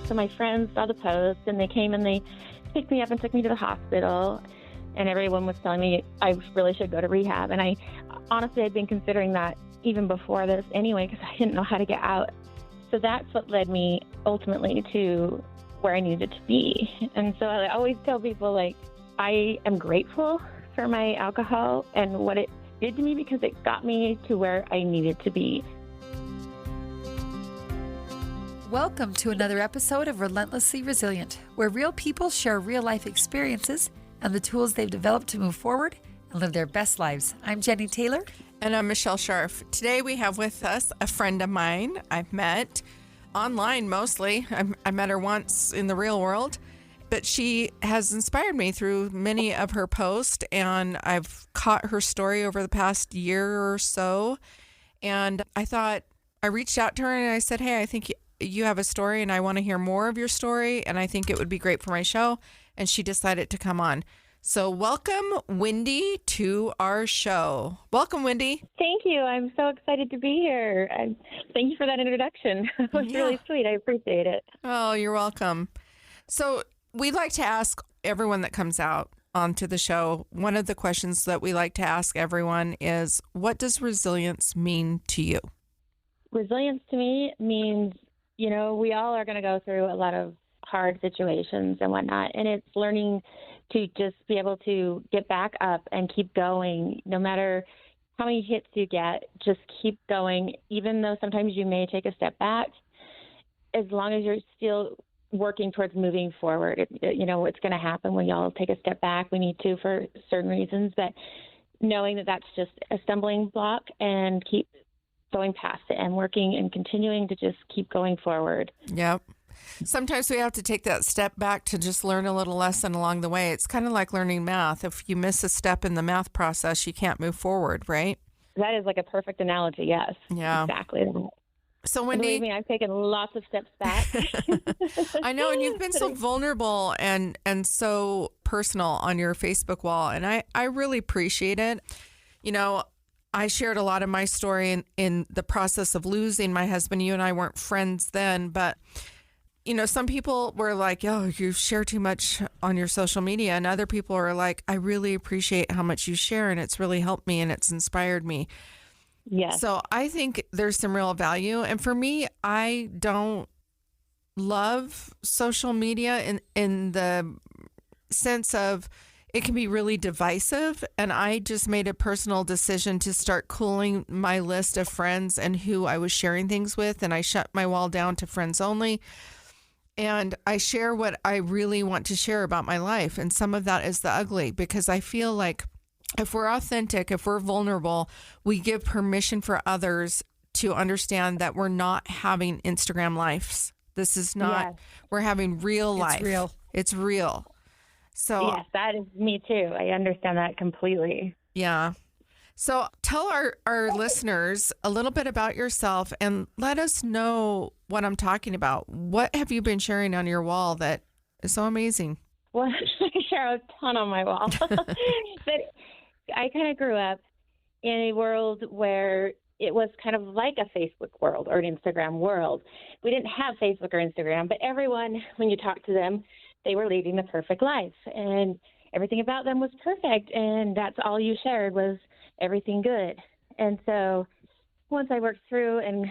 So my friends saw the post and they came and they picked me up and took me to the hospital. And everyone was telling me I really should go to rehab. And I honestly had been considering that even before this anyway, because I didn't know how to get out. So that's what led me ultimately to where I needed to be. And so I always tell people, like, I am grateful for my alcohol and what it did to me because it got me to where I needed to be. Welcome to another episode of Relentlessly Resilient, where real people share real-life experiences and the tools they've developed to move forward and live their best lives. I'm Jenny Taylor. And I'm Michelle Scharf. Today we have with us a friend of mine I've met online mostly. I met her once in the real world, but she has inspired me through many of her posts, and I've caught her story over the past year or so. And I reached out to her and I said, hey, I think you have a story and I want to hear more of your story, and I think it would be great for my show. And she decided to come on. So welcome, Wendy, to our show. Welcome, Wendy. Thank you. I'm so excited to be here. Thank you for that introduction. It was really sweet. I appreciate it. Oh, you're welcome. So we'd like to ask everyone that comes out onto the show, one of the questions that we like to ask everyone is, what does resilience mean to you? Resilience to me means, we all are going to go through a lot of hard situations and whatnot, and it's learning to just be able to get back up and keep going. No matter how many hits you get, just keep going, even though sometimes you may take a step back, as long as you're still working towards moving forward. It's going to happen when y'all take a step back. We need to for certain reasons, but knowing that that's just a stumbling block and keep going past it and working and continuing to just keep going forward. Yep. Sometimes we have to take that step back to just learn a little lesson along the way. It's kind of like learning math. If you miss a step in the math process, you can't move forward, right? That is like a perfect analogy. Yes. Yeah. Exactly that. So Wendy, believe me, I've taken lots of steps back. I know, and you've been so vulnerable and so personal on your Facebook wall, and I really appreciate it. I shared a lot of my story in the process of losing my husband. You and I weren't friends then, but some people were like, oh, you share too much on your social media. And other people are like, I really appreciate how much you share, and it's really helped me and it's inspired me. Yes. So I think there's some real value. And for me, I don't love social media in the sense of it can be really divisive. And I just made a personal decision to start cooling my list of friends and who I was sharing things with. And I shut my wall down to friends only. And I share what I really want to share about my life. And some of that is the ugly, because I feel like if we're authentic, if we're vulnerable, we give permission for others to understand that we're not having Instagram lives. This is not, we're having real life. It's real. So yes, that is me too. I understand that completely. Yeah. So tell our listeners a little bit about yourself and let us know what I'm talking about. What have you been sharing on your wall that is so amazing? Well, I share a ton on my wall. But I kind of grew up in a world where it was kind of like a Facebook world or an Instagram world. We didn't have Facebook or Instagram, but everyone, when you talk to them, they were leading the perfect life, and everything about them was perfect, and that's all you shared was everything good. And so once I worked through and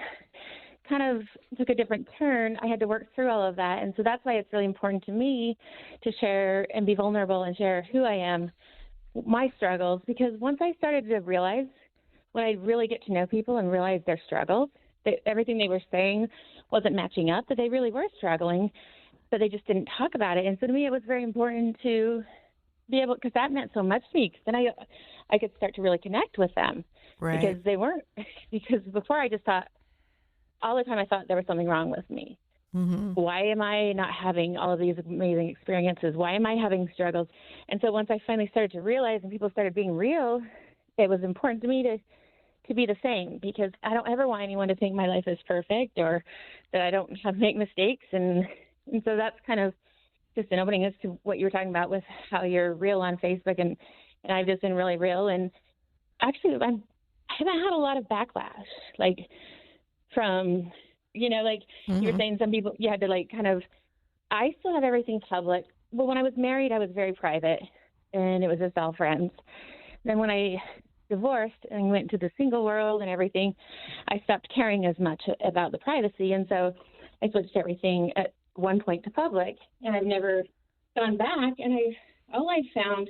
kind of took a different turn, I had to work through all of that. And so that's why it's really important to me to share and be vulnerable and share who I am, my struggles, because once I started to realize, when I really get to know people and realize their struggles, that everything they were saying wasn't matching up, that they really were struggling, but they just didn't talk about it. And so to me, it was very important to be able, because that meant so much to me, because then I could start to really connect with them. Right. Because they weren't, because before I just thought, all the time I thought there was something wrong with me. Mm-hmm. Why am I not having all of these amazing experiences? Why am I having struggles? And so once I finally started to realize and people started being real, it was important to me to be the same, because I don't ever want anyone to think my life is perfect or that I don't make mistakes. And so that's kind of just an opening as to what you were talking about with how you're real on Facebook. And I've just been really real. And actually, I haven't had a lot of backlash, like from, you were saying some people, you had to kind of I still have everything public. Well, when I was married, I was very private, and it was just all friends. Then when I divorced and went to the single world and everything, I stopped caring as much about the privacy, and so I switched everything at one point to public, and I've never gone back. And all I've found,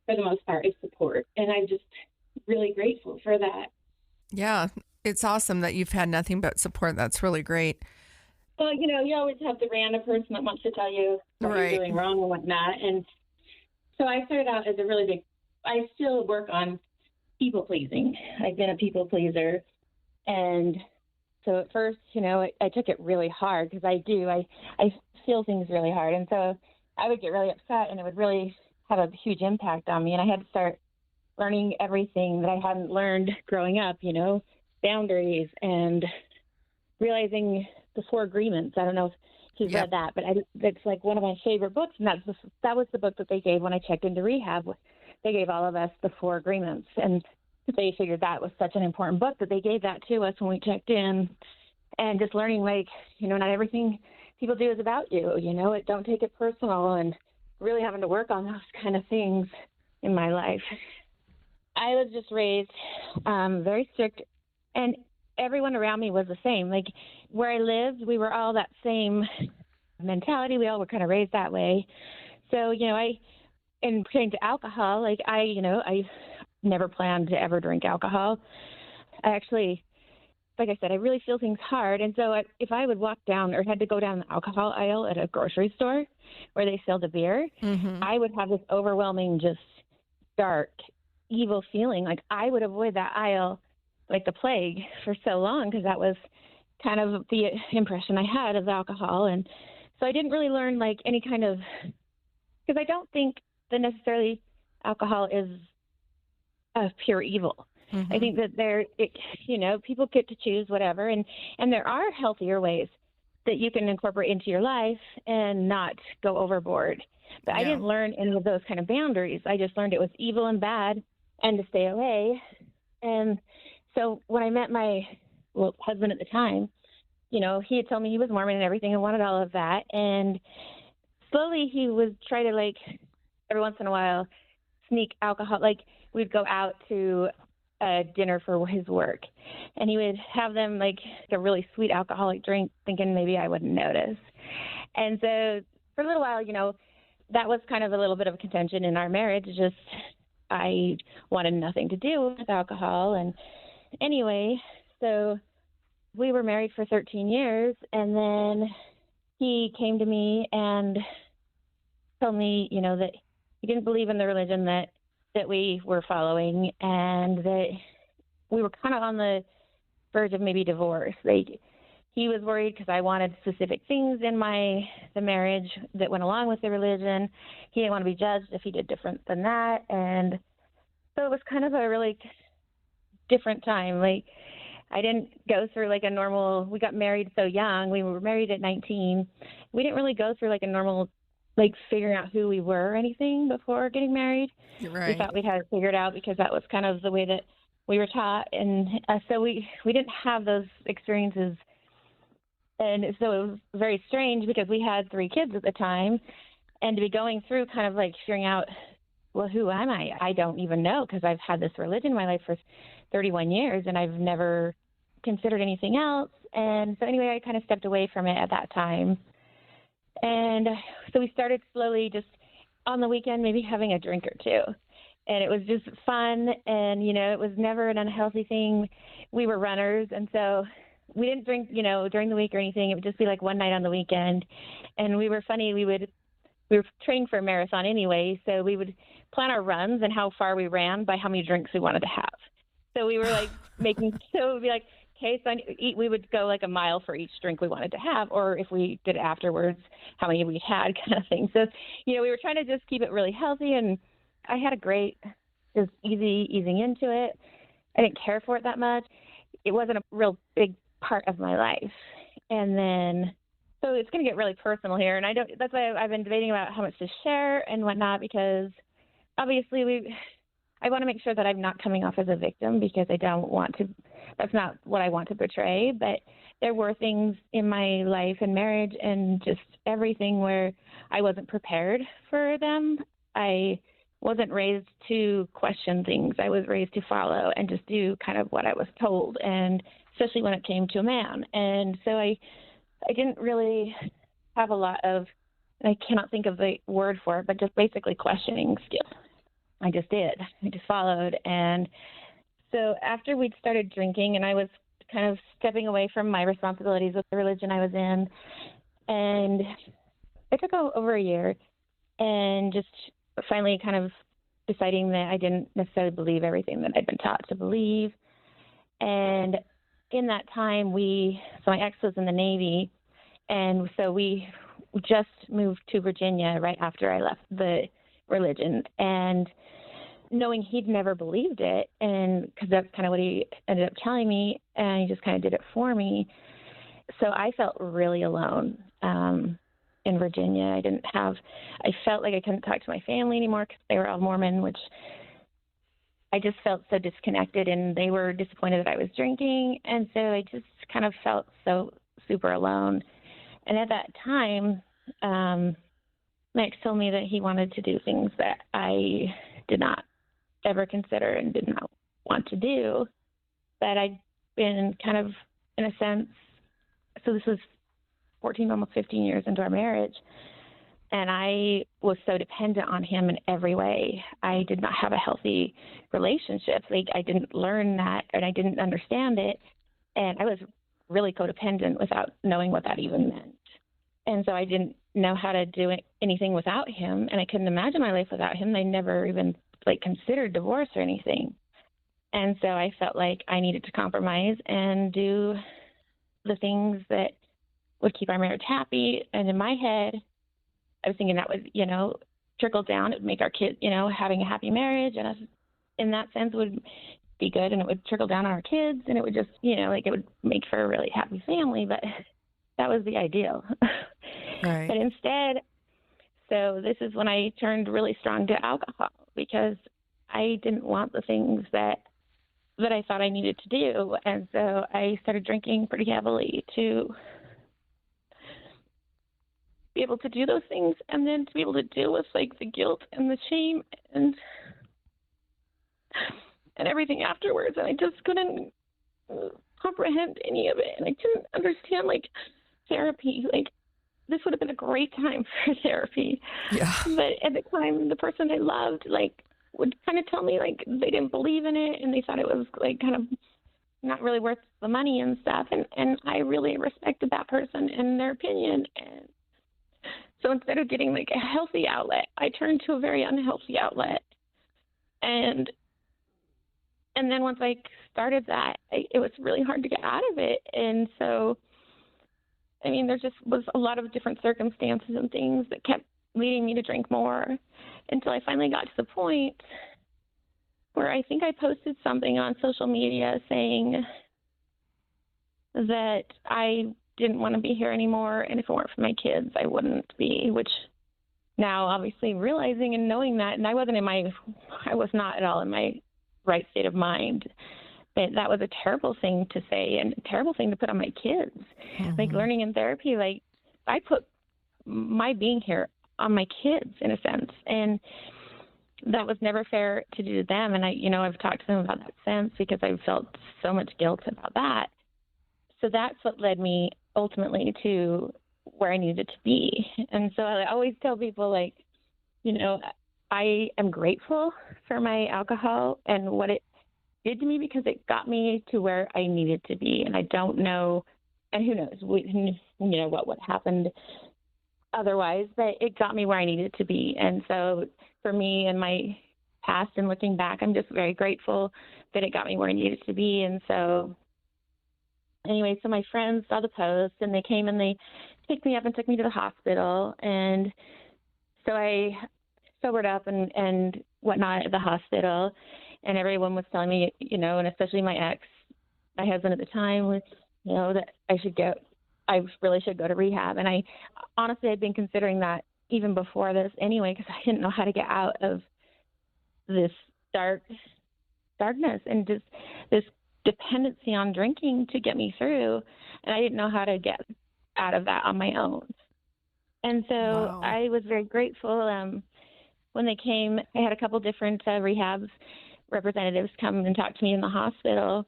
for the most part, is support, and I'm just really grateful for that. Yeah, it's awesome that you've had nothing but support. That's really great. Well, you always have the random person that wants to tell you what Right. you're doing wrong and whatnot. And so I started out as I still work on people pleasing. I've been a people pleaser. And so at first, I took it really hard because I feel things really hard. And so I would get really upset, and it would really have a huge impact on me. And I had to start learning everything that I hadn't learned growing up, boundaries and realizing the 4 agreements. I don't know if you've read that, but it's like one of my favorite books. And that was the book that they gave when I checked into rehab. They gave all of us the 4 agreements. And they figured that was such an important book that they gave that to us when we checked in. And just learning, not everything people do is about you, don't take it personal, and really having to work on those kind of things in my life. I was just raised very strict, and everyone around me was the same. Like where I lived, we were all that same mentality. We all were kind of raised that way. So, in pertaining to alcohol, I never planned to ever drink alcohol. I actually, like I said, I really feel things hard. And so if I would walk down or had to go down the alcohol aisle at a grocery store where they sell the beer, I would have this overwhelming, just dark, evil feeling. Like I would avoid that aisle like the plague for so long, because that was kind of the impression I had of alcohol. And so I didn't really learn any kind of, because I don't think that necessarily alcohol is a pure evil. I think that people get to choose whatever, and there are healthier ways that you can incorporate into your life and not go overboard. But I didn't learn any of those kind of boundaries. I just learned it was evil and bad and to stay away. And so when I met my husband at the time, he had told me he was Mormon and everything and wanted all of that. And slowly he would try to every once in a while sneak alcohol. We'd go out to a dinner for his work, and he would have them a really sweet alcoholic drink, thinking maybe I wouldn't notice. And so for a little while, that was kind of a little bit of a contention in our marriage. Just I wanted nothing to do with alcohol. And anyway, so we were married for 13 years, and then he came to me and told me, that he didn't believe in the religion that we were following, and that we were kind of on the verge of maybe divorce. He was worried because I wanted specific things in the marriage that went along with the religion. He didn't want to be judged if he did different than that. And so it was kind of a really different time. I didn't go through a normal, we got married so young. We were married at 19. We didn't really go through a normal, figuring out who we were or anything before getting married. Right. We thought we had it figured out because that was kind of the way that we were taught. And so we didn't have those experiences. And so it was very strange because we had 3 kids at the time, and to be going through kind of figuring out, well, who am I? I don't even know, because I've had this religion in my life for 31 years and I've never considered anything else. And so anyway, I kind of stepped away from it at that time. And so we started slowly just on the weekend, maybe having a drink or 2. And it was just fun. And, it was never an unhealthy thing. We were runners. And so we didn't drink, during the week or anything. It would just be one night on the weekend. And we were funny. We were training for a marathon anyway. So we would plan our runs and how far we ran by how many drinks we wanted to have. So we were so it would be okay, so we would go a mile for each drink we wanted to have, or if we did it afterwards, how many we had, kind of thing. So, we were trying to just keep it really healthy, and I had a great, just easing into it. I didn't care for it that much. It wasn't a real big part of my life. And then, so it's going to get really personal here, and that's why I've been debating about how much to share and whatnot, because obviously I want to make sure that I'm not coming off as a victim, because that's not what I want to portray. But there were things in my life and marriage and just everything where I wasn't prepared for them. I wasn't raised to question things. I was raised to follow and just do kind of what I was told, and especially when it came to a man. And so I didn't really have a lot of, I cannot think of the word for it, but just basically questioning skills. I just did. I just followed. And so after we'd started drinking and I was kind of stepping away from my responsibilities with the religion I was in, and it took over a year, and just finally kind of deciding that I didn't necessarily believe everything that I'd been taught to believe. And in that time, so my ex was in the Navy, and so we just moved to Virginia right after I left the religion, and knowing he'd never believed it, and because that's kind of what he ended up telling me, and he just kind of did it for me. So I felt really alone in Virginia. I felt like I couldn't talk to my family anymore because they were all Mormon, which I just felt so disconnected, and they were disappointed that I was drinking. And so I just kind of felt so super alone. And at that time, Max told me that he wanted to do things that I did not ever consider and did not want to do. But I'd been kind of, in a sense, so this was 14, almost 15 years into our marriage, and I was so dependent on him in every way. I did not have a healthy relationship. Like, I didn't learn that, and I didn't understand it, and I was really codependent without knowing what that even meant. And so I didn't know how to do anything without him, and I couldn't imagine my life without him. I never even considered divorce or anything. And so I felt like I needed to compromise and do the things that would keep our marriage happy. And in my head, I was thinking that would, trickle down. It would make our kids, having a happy marriage, and us, in that sense, would be good, and it would trickle down on our kids, and it would just, it would make for a really happy family. But that was the ideal. Right. But instead, so this is when I turned really strong to alcohol, because I didn't want the things that I thought I needed to do. And so I started drinking pretty heavily to be able to do those things, and then to be able to deal with the guilt and the shame and everything afterwards. And I just couldn't comprehend any of it. And I didn't understand therapy. This would have been a great time for therapy. Yeah. But at the time, the person I loved, would kind of tell me, they didn't believe in it, and they thought it was, kind of not really worth the money and stuff. And I really respected that person and their opinion. And so instead of getting, a healthy outlet, I turned to a very unhealthy outlet. And then once I started that, it was really hard to get out of it. And so, there just was a lot of different circumstances and things that kept leading me to drink more, until I finally got to the point where I think I posted something on social media saying that I didn't want to be here anymore, and if it weren't for my kids, I wouldn't be, which now obviously realizing and knowing that, and I was not at all in my right state of mind. But that was a terrible thing to say, and a terrible thing to put on my kids. Mm-hmm. Learning in therapy, I put my being here on my kids, in a sense, and that was never fair to do to them. And I've talked to them about that since, because I felt so much guilt about that. So that's what led me ultimately to where I needed to be. And so I always tell people, I am grateful for my alcohol and what it did to me, because it got me to where I needed to be. And I don't know, and who knows, what would happen otherwise, but it got me where I needed to be. And so for me and my past and looking back, I'm just very grateful that it got me where I needed to be. And so anyway, so my friends saw the post, and they came and they picked me up and took me to the hospital. And so I sobered up and whatnot at the hospital. And everyone was telling me, and especially my ex, my husband at the time, was, that I really should go to rehab. And I honestly had been considering that even before this anyway, because I didn't know how to get out of this darkness and just this dependency on drinking to get me through. And I didn't know how to get out of that on my own. And so Wow. I was very grateful. When they came, I had a couple different rehab representatives come and talk to me in the hospital.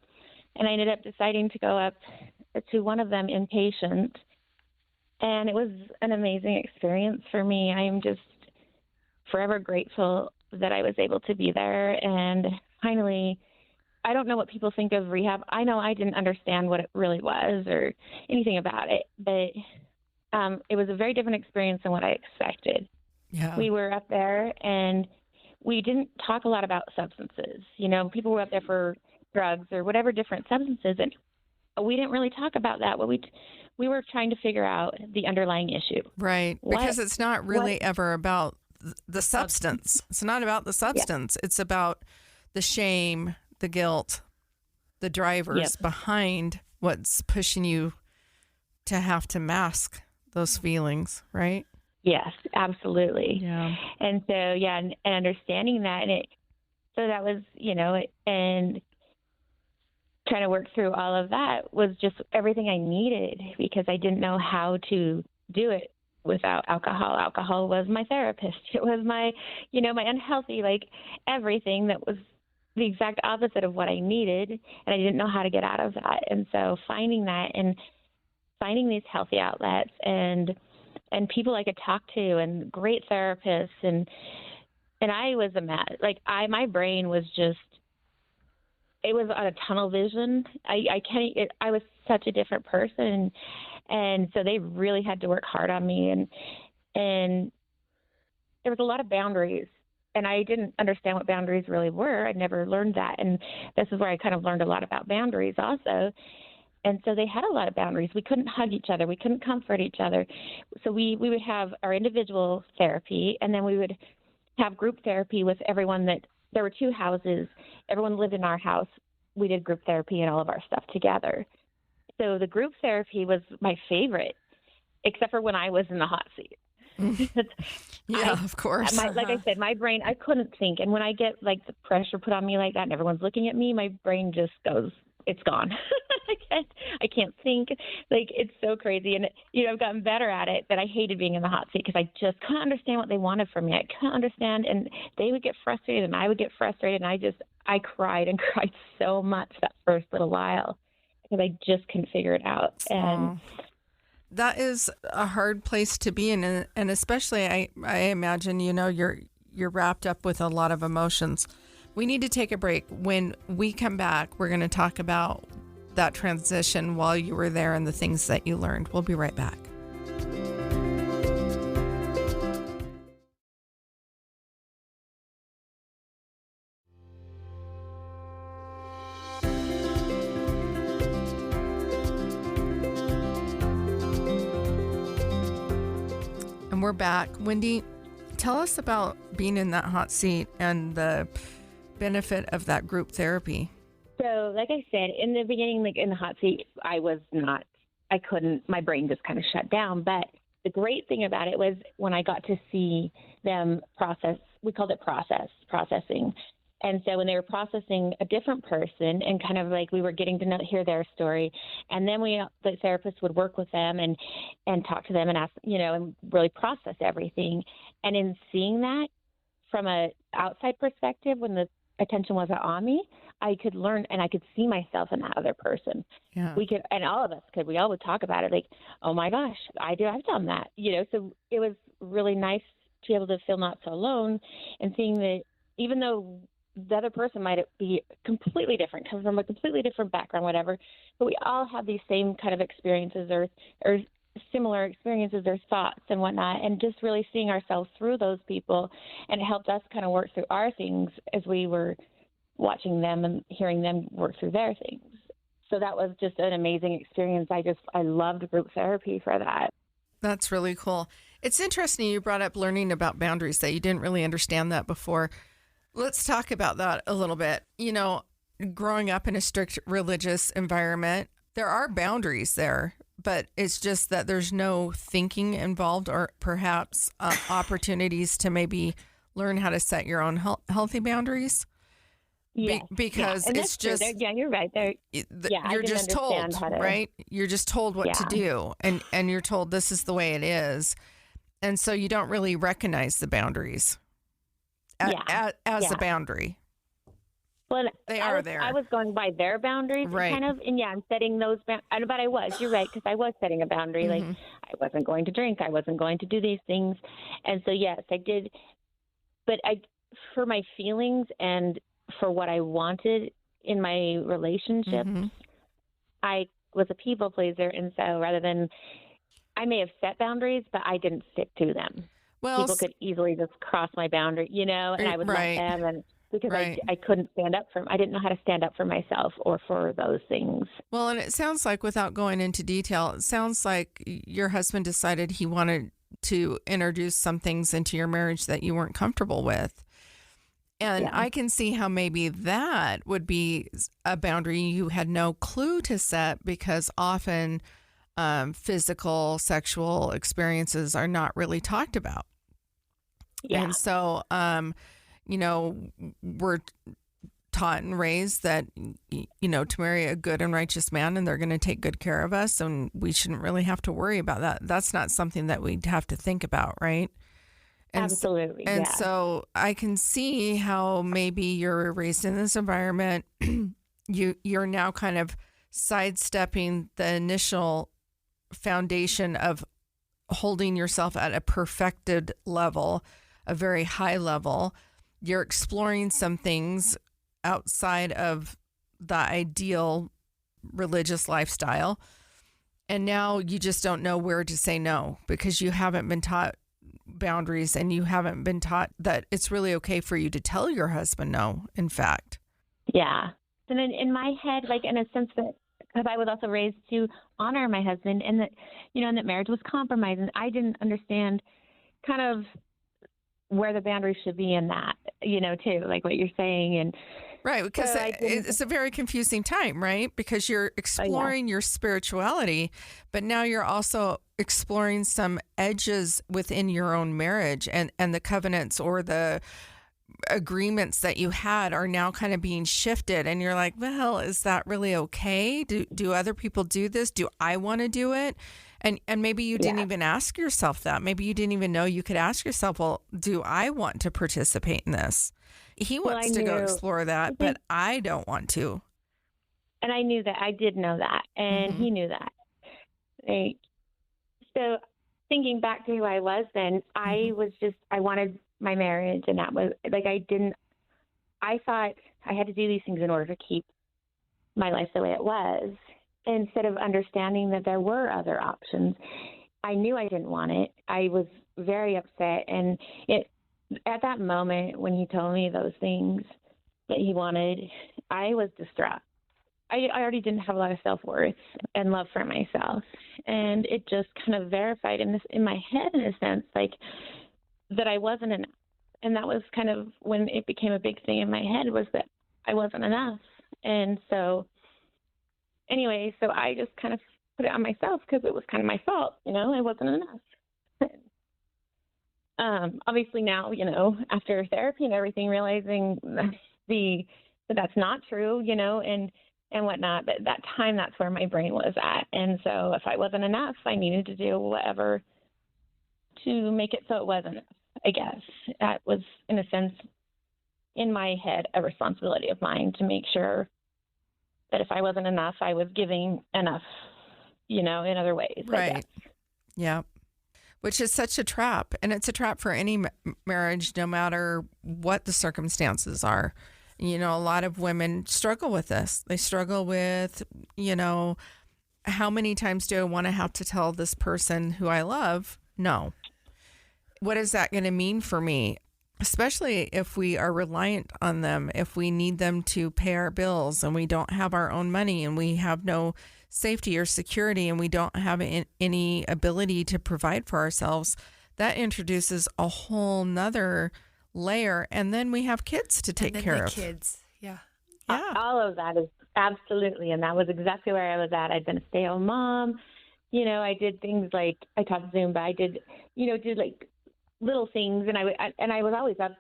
And I ended up deciding to go up to one of them inpatient. And it was an amazing experience for me. I am just forever grateful that I was able to be there. And finally, I don't know what people think of rehab. I know I didn't understand what it really was or anything about it, but it was a very different experience than what I expected. Yeah. We were up there and we didn't talk a lot about substances. People were up there for drugs or whatever different substances, and we didn't really talk about that. We were trying to figure out the underlying issue. Right. Because it's not really ever about the substance. It's not about the substance. Yeah. It's about the shame, the guilt, the drivers behind what's pushing you to have to mask those feelings, right? Yes, absolutely. Yeah. And so, and understanding that, so that was, and trying to work through all of that was just everything I needed, because I didn't know how to do it without alcohol. Alcohol was my therapist. It was my, my unhealthy, everything that was the exact opposite of what I needed. And I didn't know how to get out of that. And so finding that and finding these healthy outlets and people I could talk to and great therapists. And I was my brain was just, it was on a tunnel vision. I was such a different person. And so they really had to work hard on me. And there was a lot of boundaries. And I didn't understand what boundaries really were. I'd never learned that. And this is where I kind of learned a lot about boundaries also. And so they had a lot of boundaries. We couldn't hug each other. We couldn't comfort each other. So we would have our individual therapy, and then we would have group therapy with everyone there were 2 houses. Everyone lived in our house. We did group therapy and all of our stuff together. So the group therapy was my favorite, except for when I was in the hot seat. Of course. Like I said, my brain, I couldn't think. And when I get the pressure put on me like that and everyone's looking at me, my brain just goes, it's gone. I can't think. It's so crazy. And, I've gotten better at it, but I hated being in the hot seat because I just couldn't understand what they wanted from me. I couldn't understand. And they would get frustrated and I would get frustrated. And I cried and cried so much that first little while because I just couldn't figure it out. And that is a hard place to be in. And especially, I imagine, you're wrapped up with a lot of emotions. We need to take a break. When we come back, we're going to talk about that transition while you were there and the things that you learned. We'll be right back. And we're back. Wendy, tell us about being in that hot seat and the benefit of that group therapy. So, like I said, in the beginning, in the hot seat, my brain just kind of shut down. But the great thing about it was when I got to see them process, we called it processing. And so when they were processing a different person and kind of we were getting to hear their story, and then the therapist would work with them and talk to them and ask, and really process everything. And in seeing that from a outside perspective, when the attention wasn't on me, I could learn and I could see myself in that other person. Yeah. And all of us could. We all would talk about it oh my gosh, I've done that. So it was really nice to be able to feel not so alone and seeing that even though the other person might be completely different, come from a completely different background, whatever, but we all have these same kind of experiences or similar experiences or thoughts and whatnot, and just really seeing ourselves through those people. And it helped us kind of work through our things as we were watching them and hearing them work through their things. So that was just an amazing experience. I loved group therapy for that. That's really cool. It's interesting you brought up learning about boundaries, that you didn't really understand that before. Let's talk about that a little bit. Growing up in a strict religious environment, there are boundaries there, but it's just that there's no thinking involved or perhaps opportunities to maybe learn how to set your own healthy boundaries. Yes. Because And it's that's true. just Yeah, you're right. I you're didn't just told, understand how to. right? You're just told what to do, and you're told this is the way it is, and so you don't really recognize the boundaries as a boundary. Well, They are there. I was going by their boundaries, Right. kind of, and I'm setting those but I was. You're right, because I was setting a boundary. Like, I wasn't going to drink, I wasn't going to do these things, and so yes, I did. But for my feelings and for what I wanted in my relationships, I was a people pleaser, and so rather than, I may have set boundaries, but I didn't stick to them. Well, people could easily just cross my boundary, and I would let them, and because I couldn't stand up for, I didn't know how to stand up for myself or for those things. Well, and it sounds like, without going into detail, it sounds like your husband decided he wanted to introduce some things into your marriage that you weren't comfortable with. And I can see how maybe that would be a boundary you had no clue to set, because often physical, sexual experiences are not really talked about. Yeah. And so, we're taught and raised that, to marry a good and righteous man, and they're going to take good care of us, and we shouldn't really have to worry about that. That's not something that we'd have to think about, right? Absolutely. And so I can see how maybe you're raised in this environment. You're now kind of sidestepping the initial foundation of holding yourself at a perfected level, a very high level. You're exploring some things outside of the ideal religious lifestyle. And now you just don't know where to say no, because you haven't been taught boundaries, and you haven't been taught that it's really okay for you to tell your husband no, in fact. Yeah. And then in my head, like, in a sense that, because I was also raised to honor my husband, and that, and that marriage was compromised, and I didn't understand kind of where the boundaries should be in that, too, like what you're saying. And right, because it's a very confusing time, right? Because you're exploring your spirituality, but now you're also exploring some edges within your own marriage, and the covenants or the agreements that you had are now kind of being shifted, and you're like, well, is that really okay? Do other people do this? Do I want to do it? And maybe you didn't even ask yourself that. Maybe you didn't even know you could ask yourself, well, do I want to participate in this? He wants to go explore that, but I don't want to. And I knew that. I did know that. And he knew that. So thinking back to who I was then, I wanted my marriage, and that was like, I thought I had to do these things in order to keep my life the way it was, instead of understanding that there were other options. I knew I didn't want it. I was very upset. And at that moment when he told me those things that he wanted, I was distraught. I already didn't have a lot of self-worth and love for myself. And it just kind of verified in my head, in a sense, like, that I wasn't enough. And that was kind of when it became a big thing in my head, was that I wasn't enough. And so anyway, so I just kind of put it on myself, because it was kind of my fault, I wasn't enough. Obviously now, after therapy and everything, realizing that that's not true, and whatnot, but that time, that's where my brain was at. And so if I wasn't enough, I needed to do whatever to make it so it was enough, I guess. That was, in a sense, in my head, a responsibility of mine to make sure that if I wasn't enough, I was giving enough, in other ways. Right. Yeah. Which is such a trap. And it's a trap for any marriage, no matter what the circumstances are. A lot of women struggle with this. They struggle with, how many times do I want to have to tell this person who I love no? What is that going to mean for me? Especially if we are reliant on them, if we need them to pay our bills, and we don't have our own money, and we have no safety or security, and we don't have any ability to provide for ourselves. That introduces a whole nother layer. And then we have kids to take care of. Kids. Yeah. All of that is absolutely. And that was exactly where I was at. I'd been a stay-at-home mom. I did things like, I taught Zumba. I did like little things. And I was always up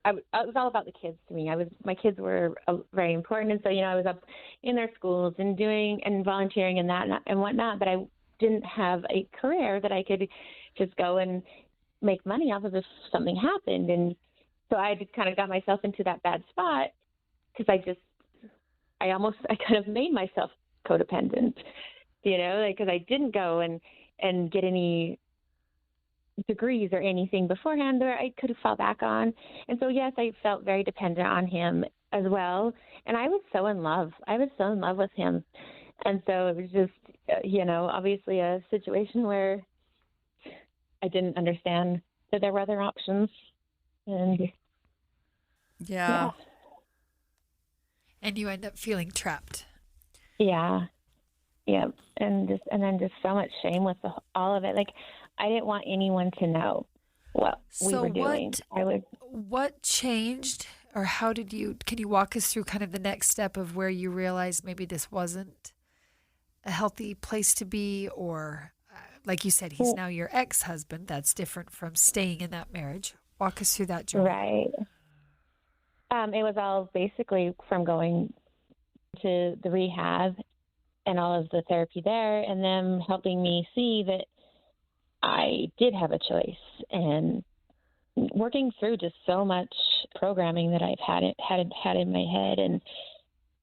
it was all about the kids to me. My kids were very important. And so, I was up in their schools and doing and volunteering and that and whatnot, but I didn't have a career that I could just go and make money off of if something happened. And so I just kind of got myself into that bad spot because I kind of made myself codependent, because I didn't go and get any degrees or anything beforehand where I could fall back on. And so, yes, I felt very dependent on him as well. And I was so in love. I was so in love with him. And so it was just, obviously a situation where I didn't understand that there were other options. And yeah. And you end up feeling trapped. Yeah. Yeah. And then just so much shame with all of it. Like, I didn't want anyone to know what we were doing. What changed, or can you walk us through kind of the next step of where you realized maybe this wasn't a healthy place to be, or like you said, he's now your ex-husband. That's different from staying in that marriage. Walk us through that journey. Right. It was all basically from going to the rehab and all of the therapy there, and them helping me see that I did have a choice, and working through just so much programming that I've had in my head.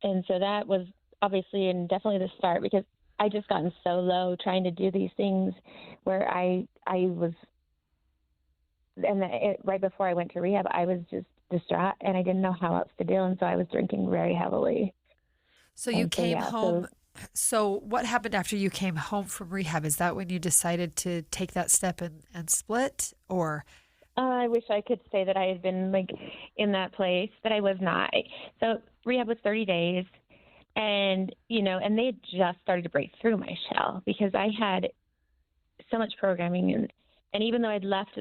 And so that was obviously and definitely the start, because I just gotten so low trying to do these things where I was, and right before I went to rehab, I was just distraught and I didn't know how else to deal. And so I was drinking very heavily. So you came home. So what happened after you came home from rehab? Is that when you decided to take that step and split, or? I wish I could say that I had been in that place, but I was not. So rehab was 30 days, and and they had just started to break through my shell because I had so much programming, and even though I'd left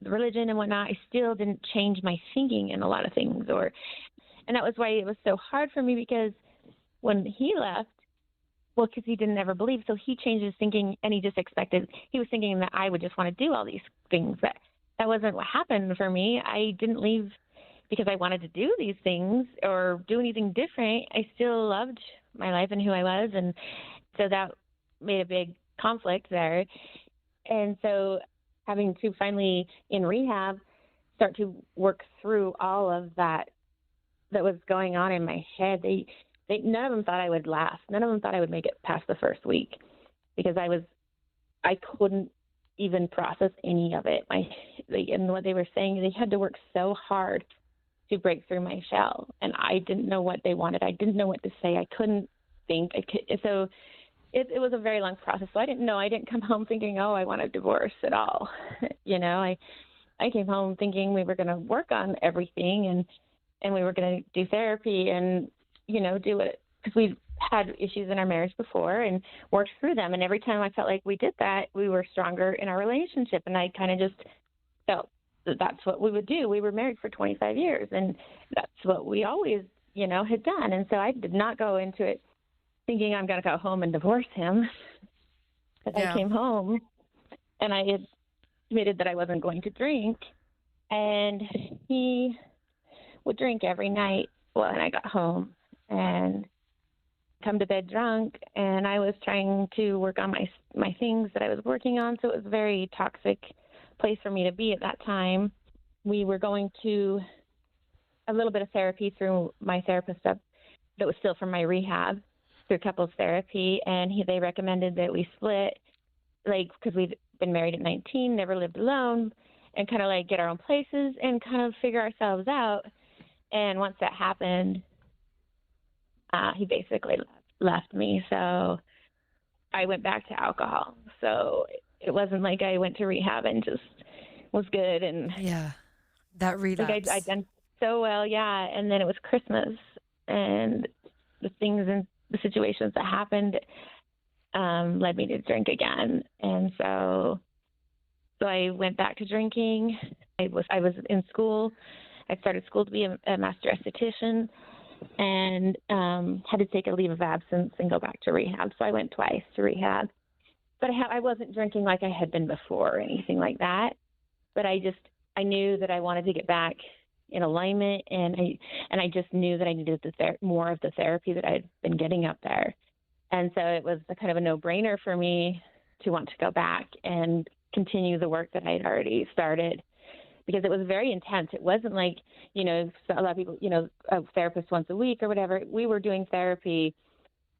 religion and whatnot, I still didn't change my thinking in a lot of things, and that was why it was so hard for me, because when he left, because he didn't ever believe, so he changed his thinking, and he was thinking that I would just want to do all these things. But that wasn't what happened for me. I didn't leave because I wanted to do these things or do anything different. I still loved my life and who I was, and so that made a big conflict there. And so having to finally, in rehab, start to work through all of that was going on in my head. None of them thought I would last. None of them thought I would make it past the first week, because I couldn't even process any of it. And what they were saying, they had to work so hard to break through my shell, and I didn't know what they wanted. I didn't know what to say. I couldn't think. So it was a very long process. So I didn't know. I didn't come home thinking, oh, I want a divorce at all. I came home thinking we were going to work on everything, and we were going to do therapy and do it, because we had issues in our marriage before and worked through them. And every time I felt like we did that, we were stronger in our relationship. And I kind of just felt that that's what we would do. We were married for 25 years, and that's what we always, had done. And so I did not go into it thinking I'm going to go home and divorce him. But I came home and I had admitted that I wasn't going to drink, and he would drink every night when I got home and come to bed drunk, and I was trying to work on my things that I was working on. So it was a very toxic place for me to be at that time. We were going to a little bit of therapy through my therapist that was still from my rehab, through couples therapy, and they recommended that we split, because we'd been married at 19, never lived alone, and kind of get our own places and kind of figure ourselves out. And once that happened, he basically left me. So I went back to alcohol. So it wasn't like I went to rehab and just was good. And that relapse. I'd done so well. Yeah. And then it was Christmas, and the things and the situations that happened led me to drink again. And so I went back to drinking. I was in school. I started school to be a master esthetician, and had to take a leave of absence and go back to rehab. So I went twice to rehab. But I wasn't drinking like I had been before or anything like that. But I knew that I wanted to get back in alignment, and I just knew that I needed more of the therapy that I'd been getting up there. And so it was kind of a no-brainer for me to want to go back and continue the work that I had already started, because it was very intense. It wasn't like, a lot of people, a therapist once a week or whatever. We were doing therapy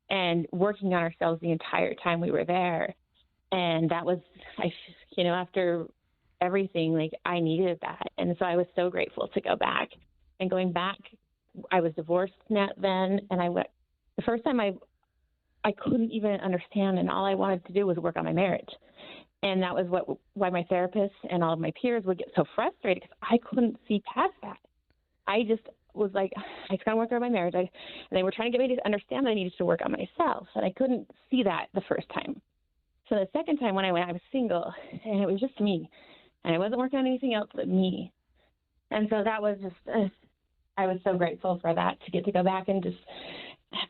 and working on ourselves the entire time we were there. And that was, after everything, like, I needed that. And so I was so grateful to go back. And going back, I was divorced then, and the first time I couldn't even understand, and all I wanted to do was work on my marriage. And that was why my therapist and all of my peers would get so frustrated, because I couldn't see past that. I just was like, I just got to work on my marriage. And they were trying to get me to understand that I needed to work on myself, and I couldn't see that the first time. So the second time when I went, I was single, and it was just me. And I wasn't working on anything else but me. And so that was just, I was so grateful for that, to get to go back and just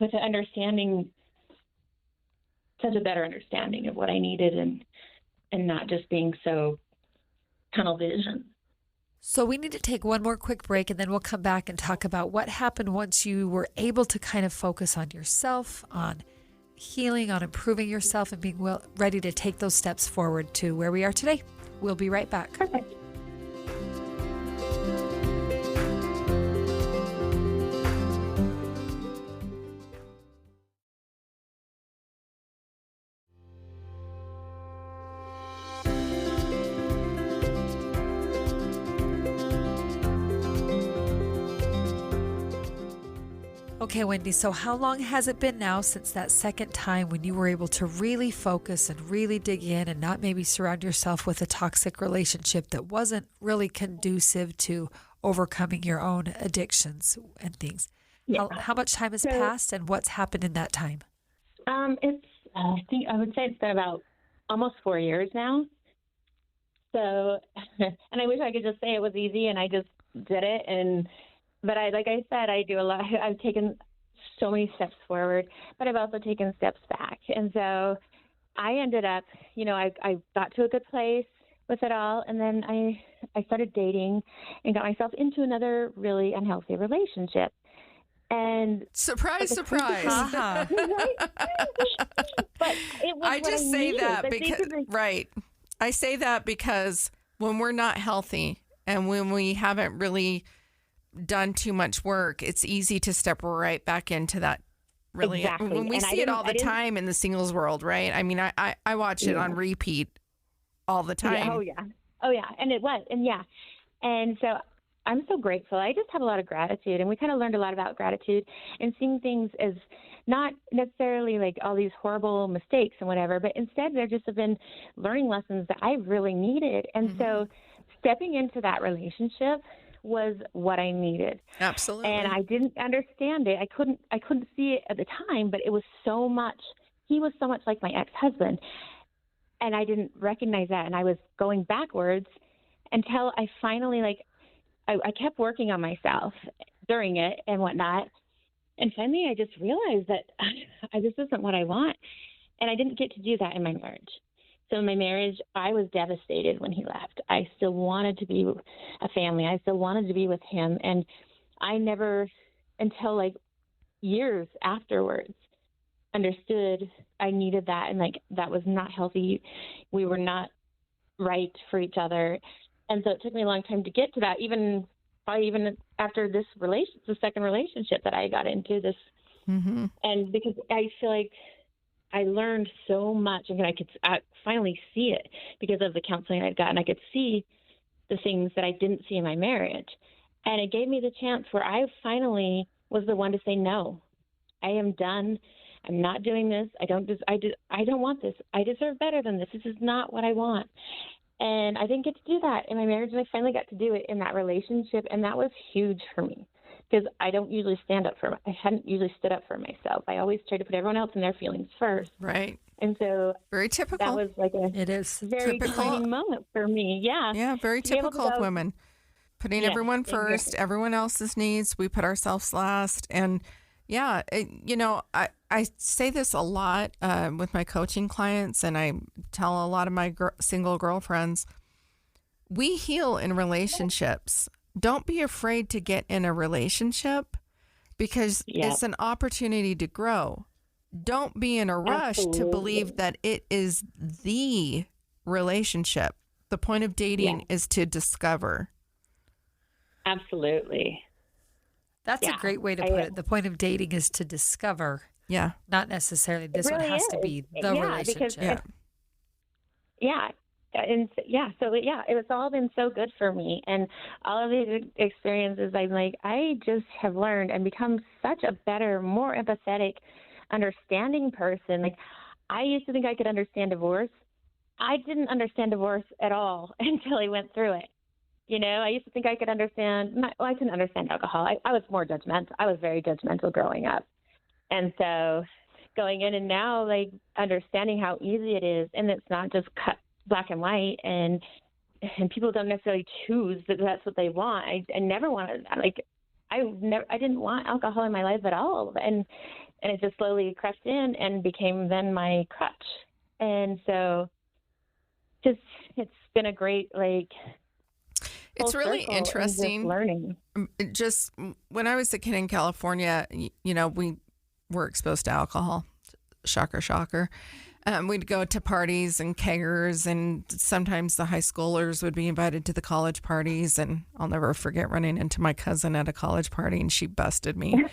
with an understanding, such a better understanding of what I needed, and not just being so tunnel vision. So we need to take one more quick break, and then we'll come back and talk about what happened once you were able to kind of focus on yourself, on healing, on improving yourself, and being ready to take those steps forward to where we are today. We'll be right back. Perfect. Okay, Wendy, so how long has it been now since that second time when you were able to really focus and really dig in and not maybe surround yourself with a toxic relationship that wasn't really conducive to overcoming your own addictions and things? Yeah. How much time has passed, and what's happened in that time? I would say it's been about almost 4 years now. So, and I wish I could just say it was easy and I just did it. But like I said, I do a lot. I've taken so many steps forward, but I've also taken steps back. And so I ended up, I got to a good place with it all. And then I started dating and got myself into another really unhealthy relationship. And surprise. But it was I just say that because, right. I say that because when we're not healthy and when we haven't really done too much work, it's easy to step right back into that. Really, exactly. When we see it all the time in the singles world, right? I mean, I watch it on repeat all the time. Yeah. Oh yeah, and it was, and so I'm so grateful. I just have a lot of gratitude, and we kind of learned a lot about gratitude and seeing things as not necessarily like all these horrible mistakes and whatever, but instead there just have been learning lessons that I really needed, and so stepping into that relationship was what I needed. Absolutely. And I didn't understand it. I couldn't see it at the time, but it was so much. He was so much like my ex-husband, and I didn't recognize that. And I was going backwards until I finally I kept working on myself during it and whatnot. And finally, I just realized that this isn't what I want. And I didn't get to do that in my marriage. So in my marriage, I was devastated when he left. I still wanted to be a family. I still wanted to be with him. And I never, until years afterwards, understood I needed that. And that was not healthy. We were not right for each other. And so it took me a long time to get to that, probably even after the second relationship that I got into this. Mm-hmm. And because I feel like I learned so much, and I could finally see it because of the counseling I'd gotten. I could see the things that I didn't see in my marriage. And it gave me the chance where I finally was the one to say, no, I am done. I'm not doing this. I don't want this. I deserve better than this. This is not what I want. And I didn't get to do that in my marriage, and I finally got to do it in that relationship, and that was huge for me because I don't usually I hadn't usually stood up for myself. I always tried to put everyone else in their feelings first. Right. And so very typical. That was it is very defining moment for me. Yeah. Yeah, very typical of women. Putting everyone first, exactly. Everyone else's needs. We put ourselves last. And yeah, I say this a lot with my coaching clients, and I tell a lot of my single girlfriends, we heal in relationships, don't be afraid to get in a relationship because it's an opportunity to grow. Don't be in a rush to believe that it is the relationship. The point of dating is to discover. Absolutely. That's a great way to put it. The point of dating is to discover. Yeah. Not necessarily this really one has to be the relationship. It's all been so good for me. And all of these experiences, I just have learned and become such a better, more empathetic, understanding person. Like, I used to think I could understand divorce. I didn't understand divorce at all until I went through it. You know, I used to think I could understand. I couldn't understand alcohol. I was more judgmental. I was very judgmental growing up. And so going in and now, like, understanding how easy it is, and it's not just cut black and white, and people don't necessarily choose that that's what they want. I never wanted, I didn't want alcohol in my life at all. And it just slowly crept in and became then my crutch. And so it's been a great, it's really interesting learning. Just when I was a kid in California, you know, we were exposed to alcohol. Shocker, shocker. We'd go to parties and keggers, and sometimes the high schoolers would be invited to the college parties. And I'll never forget running into my cousin at a college party, and she busted me.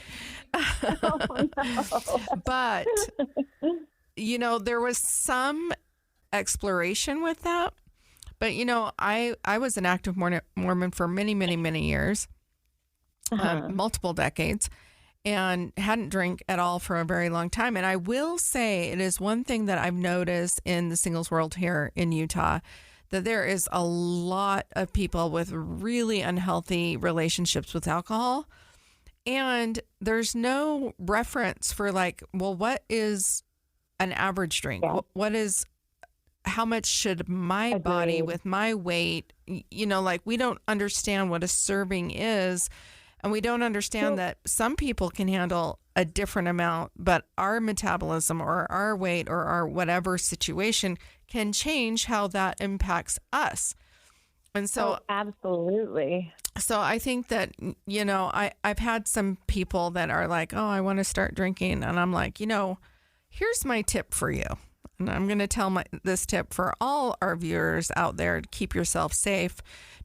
Oh, no. But, you know, there was some exploration with that. But, you know, I was an active Mormon for many, many, many years, multiple decades, and hadn't drank at all for a very long time. And I will say it is one thing that I've noticed in the singles world here in Utah, that there is a lot of people with really unhealthy relationships with alcohol. And there's no reference for what is an average drink? Yeah. What is... how much should my body with my weight, you know, we don't understand what a serving is. And we don't understand that some people can handle a different amount, but our metabolism or our weight or our whatever situation can change how that impacts us. And so, absolutely. So I think that, you know, I've had some people that are like, oh, I want to start drinking. And I'm like, you know, here's my tip for you. And I'm going to tell this tip for all our viewers out there to keep yourself safe.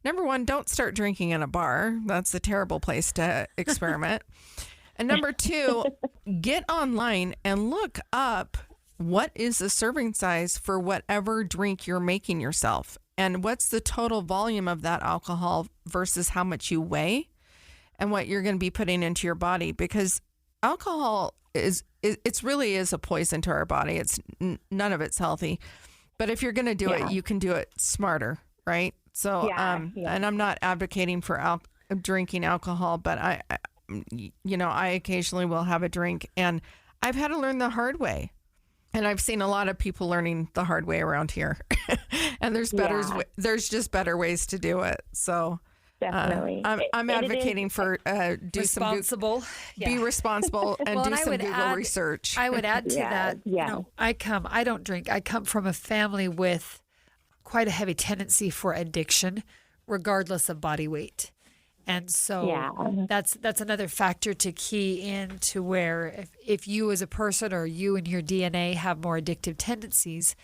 Number one, don't start drinking in a bar. That's a terrible place to experiment. And number two, get online and look up what is the serving size for whatever drink you're making yourself. And what's the total volume of that alcohol versus how much you weigh and what you're going to be putting into your body. Because alcohol it's really is a poison to our body. It's none of it's healthy. But if you're going to do it, you can do it smarter, right? So, and I'm not advocating for drinking alcohol, but I occasionally will have a drink, and I've had to learn the hard way. And I've seen a lot of people learning the hard way around here. And there's just better ways to do it. So definitely. I'm advocating for be responsible and do some Google research. I would add to that. Yeah. You know, I don't drink. I come from a family with quite a heavy tendency for addiction, regardless of body weight. And so that's another factor to key in to where if you as a person or you and your DNA have more addictive tendencies,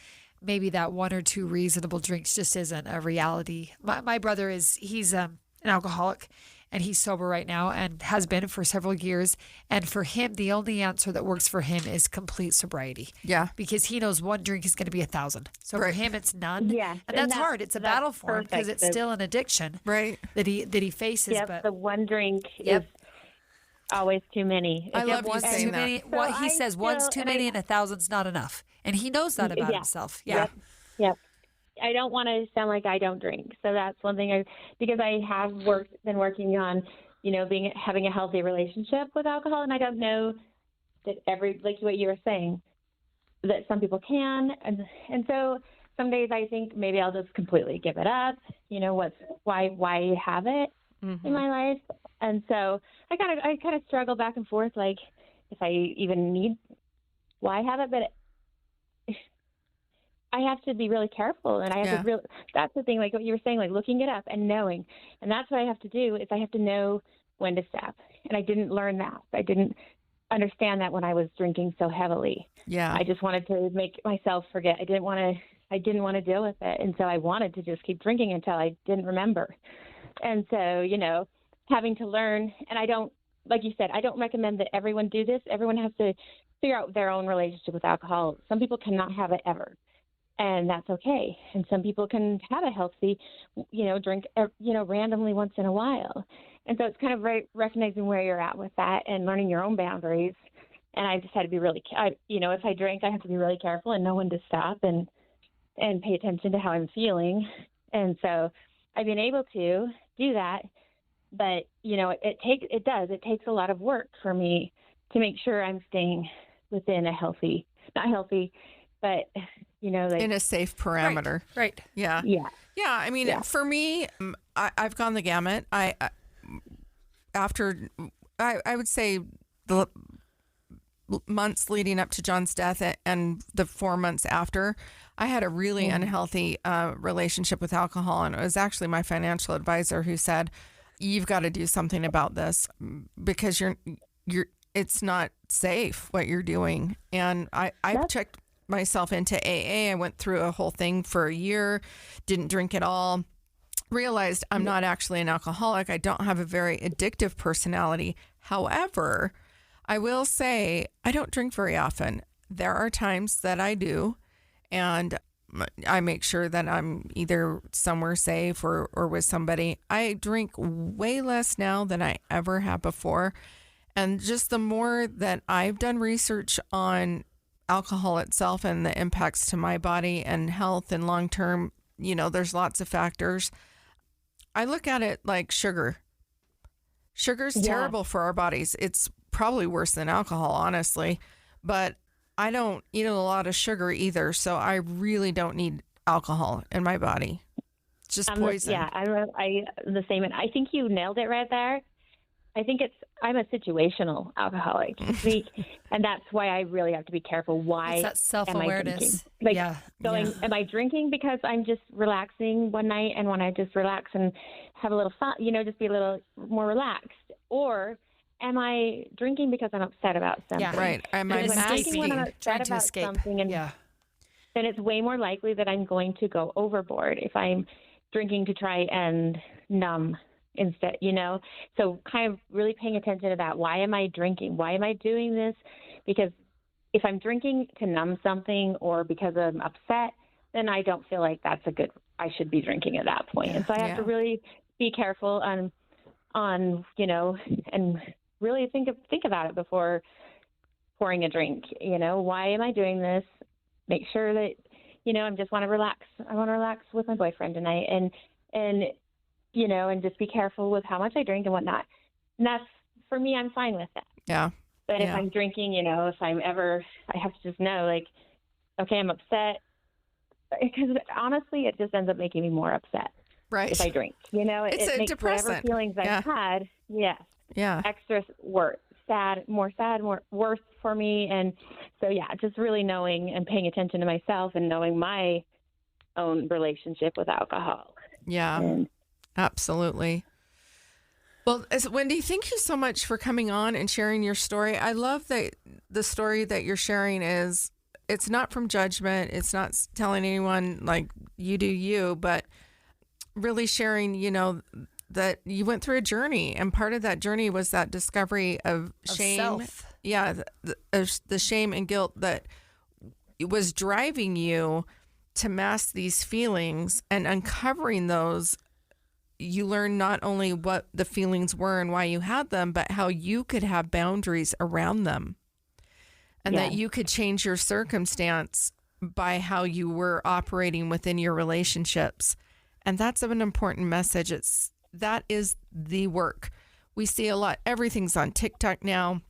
maybe that one or two reasonable drinks just isn't a reality. My brother he's an alcoholic, and he's sober right now and has been for several years. And for him, the only answer that works for him is complete sobriety. Yeah. Because he knows one drink is going to be 1,000. So for him, it's none. Yeah. And that's hard. It's a battle for him because it's still an addiction. Right. That he faces. Yep, but the one drink is always too many. I love you saying that. What he says, one's too many and 1,000's not enough. And he knows that about himself. Yeah. Yep. I don't want to sound like I don't drink. So that's one thing because I have been working on, you know, having a healthy relationship with alcohol. And I don't know that like what you were saying, that some people can. And so some days I think maybe I'll just completely give it up. You know, why have it in my life? And so I kind of struggle back and forth, like if I even why have it, but I I have to be really careful, and I have to that's the thing, like what you were saying, like looking it up and knowing. And that's what I have to do is I have to know when to stop. And I didn't learn that. I didn't understand that when I was drinking so heavily. Yeah. I just wanted to make myself forget. I didn't want to deal with it. And so I wanted to just keep drinking until I didn't remember. And so, having to learn, and I don't, like you said, I don't recommend that everyone do this. Everyone has to figure out their own relationship with alcohol. Some people cannot have it ever, and that's okay. And some people can have a healthy, drink, randomly once in a while. And so it's kind of recognizing where you're at with that and learning your own boundaries. And I just had to be really, if I drink, I have to be really careful and know when to stop and pay attention to how I'm feeling. And so I've been able to do that. But, it takes a lot of work for me to make sure I'm staying within a healthy, not healthy, but, in a safe parameter. Right. Yeah. Yeah. Yeah. I mean, for me, I've gone the gamut. I would say the months leading up to John's death and the 4 months after, I had a really unhealthy relationship with alcohol. And it was actually my financial advisor who said, you've got to do something about this because it's not safe what you're doing. And I checked myself into AA. I went through a whole thing for a year, didn't drink at all, realized I'm not actually an alcoholic. I don't have a very addictive personality. However, I will say I don't drink very often. There are times that I do, and I make sure that I'm either somewhere safe or with somebody. I drink way less now than I ever have before. And just the more that I've done research on alcohol itself and the impacts to my body and health and long-term, there's lots of factors. I look at it like sugar. Sugar's terrible for our bodies. It's probably worse than alcohol, honestly, but I don't eat a lot of sugar either, so I really don't need alcohol in my body. It's just poison. I'm the same. And I think you nailed it right there. I think I'm a situational alcoholic, and that's why I really have to be careful. Why it's that self-awareness? Am I drinking because I'm just relaxing one night and want to just relax and have a little fun, just be a little more relaxed, or am I drinking because I'm upset about something? Yeah, right. Am I masking when I'm upset about something? And then it's way more likely that I'm going to go overboard if I'm drinking to try and numb instead, So kind of really paying attention to that. Why am I drinking? Why am I doing this? Because if I'm drinking to numb something or because I'm upset, then I don't feel like I should be drinking at that point. And so I have to really be careful on, and really think about it before pouring a drink. Why am I doing this? Make sure that, I just want to relax. I want to relax with my boyfriend tonight, and just be careful with how much I drink and whatnot. And that's, for me, I'm fine with that. Yeah. But if I'm drinking, I have to just know, like, okay, I'm upset. Because honestly, it just ends up making me more upset. Right. If I drink, it's it makes depressant. Whatever feelings I've had, extra worse, more worse for me. And so, just really knowing and paying attention to myself and knowing my own relationship with alcohol. Yeah, absolutely. Well, Wendy, thank you so much for coming on and sharing your story. I love that the story that you're sharing it's not from judgment. It's not telling anyone like you do you, but really sharing, that you went through a journey, and part of that journey was that discovery of shame. Self. Yeah, the shame and guilt that was driving you to mask these feelings, and uncovering those. You learn not only what the feelings were and why you had them, but how you could have boundaries around them, and that you could change your circumstance by how you were operating within your relationships. And that's an important message. That is the work. We see a lot. Everything's on TikTok now.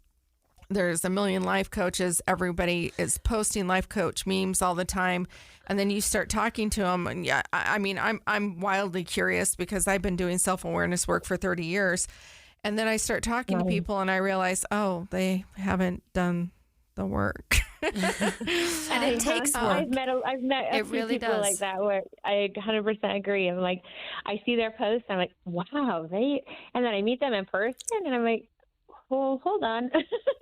There's a million life coaches. Everybody is posting life coach memes all the time. And then you start talking to them. And I'm wildly curious because I've been doing self-awareness work for 30 years. And then I start talking to people and I realize, they haven't done the work. And it takes work. I've met a few really people does. like that where I 100% agree. I'm like, I see their posts, I'm like, wow, and then I meet them in person, and I'm like, well, hold on.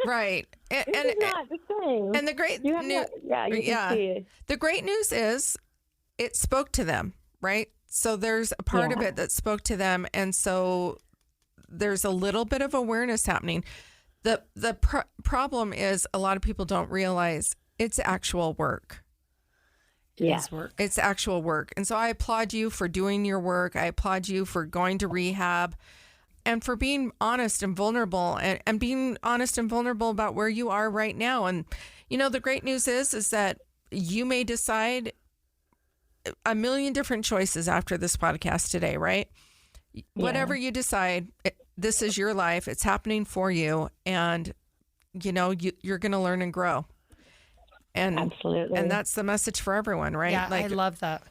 Right. This is not the same. And the great You have news, you can see it. the great news is it spoke to them, right? So there's a part of Yeah. it that spoke to them, and so there's a little bit of awareness happening. The problem is a lot of people don't realize it's actual work. It Yeah. is work. It's actual work. And so I applaud you for doing your work. I applaud you for going to rehab and for being honest and vulnerable and being honest and vulnerable about where you are right now. And, the great news is that you may decide a million different choices after this podcast today, right? Yeah. Whatever you decide, this is your life. It's happening for you. And, you're going to learn and grow. And Absolutely. And that's the message for everyone, right? Yeah, I love that.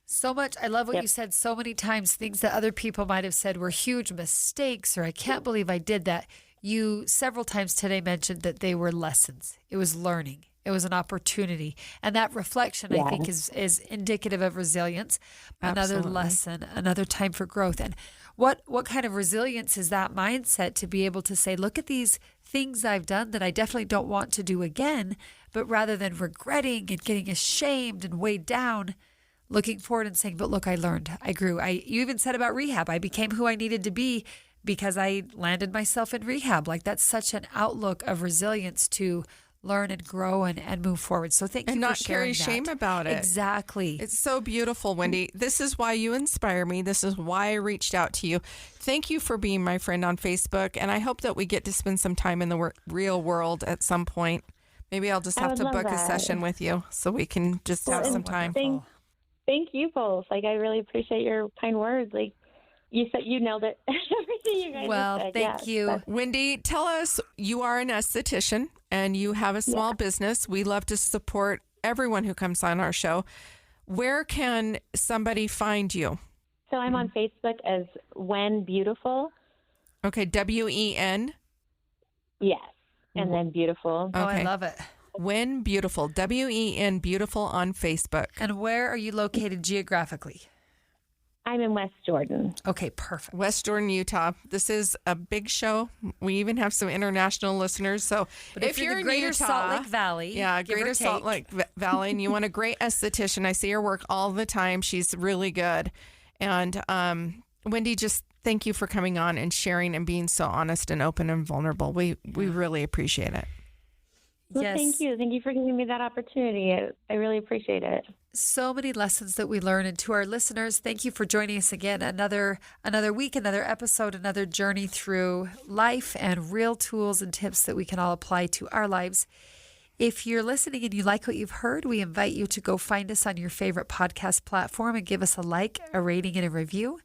So much. I love what you said so many times. Things that other people might have said were huge mistakes, or I can't believe I did that. You several times today mentioned that they were lessons. It was learning. It was an opportunity. And that reflection, I think, is indicative of resilience. Another Absolutely. lesson, another time for growth. And what kind of resilience is that mindset to be able to say, look at these things I've done that I definitely don't want to do again, but rather than regretting and getting ashamed and weighed down, looking forward and saying, but look, I learned, I grew. You even said about rehab, I became who I needed to be because I landed myself in rehab. Like, that's such an outlook of resilience to learn and grow and move forward. So thank you and for not sharing carry that. shame about it. Exactly. It's so beautiful, Wendy. This is why you inspire me. This is why I reached out to you. Thank you for being my friend on Facebook. And I hope that we get to spend some time in the real world at some point. Maybe I'll just I have would to love book a that. session with you so we can just have some time. Thank you both. Like, I really appreciate your kind words. Like, you said, you nailed it. Everything you guys Well, said. thank you. Wendy, tell us, you are an esthetician and you have a small business. We love to support everyone who comes on our show. Where can somebody find you? So I'm on Facebook as Wen Beautiful. Okay, WEN. Yes. And then Beautiful. Oh, Okay. I love it. Wen Beautiful, WEN Beautiful on Facebook. And where are you located geographically? I'm in West Jordan. Okay, perfect. West Jordan, Utah. This is a big show. We even have some international listeners. So But if you're in the Greater Utah, Salt Lake Valley, yeah, give or Greater Salt take. Lake Valley, and you want a great esthetician, I see her work all the time. She's really good. And Wendy, just thank you for coming on and sharing and being so honest and open and vulnerable. We really appreciate it. Well, Yes. thank you. Thank you for giving me that opportunity. I really appreciate it. So many lessons that we learn. And to our listeners, thank you for joining us again. Another week, another episode, another journey through life and real tools and tips that we can all apply to our lives. If you're listening and you like what you've heard, we invite you to go find us on your favorite podcast platform and give us a like, a rating, and a review.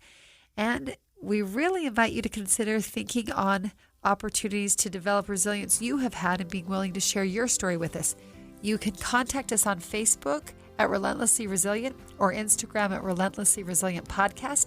And we really invite you to consider thinking on opportunities to develop resilience you have had and being willing to share your story with us. You can contact us on Facebook at Relentlessly Resilient or Instagram at Relentlessly Resilient Podcast.